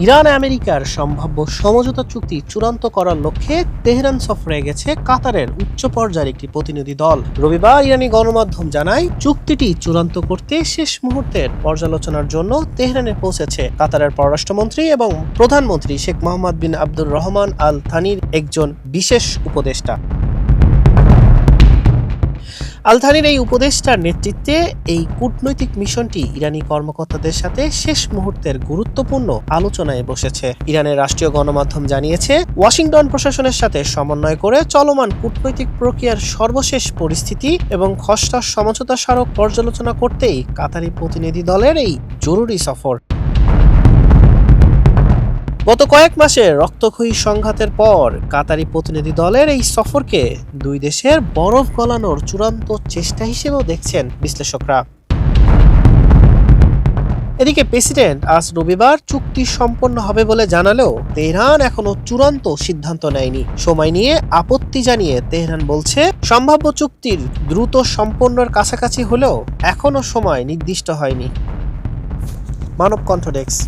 Iran আমেরিকার সম্ভাব্য সমঝোতা চুক্তি চূড়ান্ত করার লক্ষ্যে তেহরান সফরে গেছে কাতারের উচ্চ পর্যায়ের একটি প্রতিনিধি দল। রবিবার ইরানি গণমাধ্যম জানায়, চুক্তিটি চূড়ান্ত করতে শেষ মুহূর্তের পর্যালোচনার জন্য তেহরানে পৌঁছেছে কাতারের পররাষ্ট্রমন্ত্রী এবং প্রধানমন্ত্রী শেখ মোহাম্মদ বিন আব্দুর রহমান আল থানির একজন বিশেষ উপদেষ্টা। আল থানির এই উপদেষ্টার নেতৃত্বে এই কূটনৈতিক মিশনটি ইরানি কর্মকর্তাদের সাথে শেষ মুহূর্তের গুরুত্বপূর্ণ আলোচনায় বসেছে। ইরানের রাষ্ট্রীয় গণমাধ্যম জানিয়েছে, ওয়াশিংটন প্রশাসনের সাথে সমন্বয় করে চলমান কূটনৈতিক প্রক্রিয়ার সর্বশেষ পরিস্থিতি এবং খসড়া সমঝোতা স্মারক পর্যালোচনা করতেই কাতারি প্রতিনিধি দলের এই জরুরি সফর। গত কয়েক মাসের রক্তক্ষয়ী সংঘাতের পর কাতারি প্রতিনিধি দলের এই সফরকে দুই দেশের বরফ গলানোর চূড়ান্ত চেষ্টা হিসেবেও দেখছেন বিশ্লেষকরা। এদিকে প্রেসিডেন্ট আজ রবিবার চুক্তি সম্পন্ন হবে বলে জানালেও তেহরান এখনো চূড়ান্ত সিদ্ধান্ত নেয়নি। সময় নিয়ে আপত্তি জানিয়ে তেহরান বলছে, সম্ভাব্য চুক্তির দ্রুত সম্পন্নের কাছাকাছি হলেও এখনো সময় নির্দিষ্ট হয়নি। মানব কণ্ঠ ডেস্ক।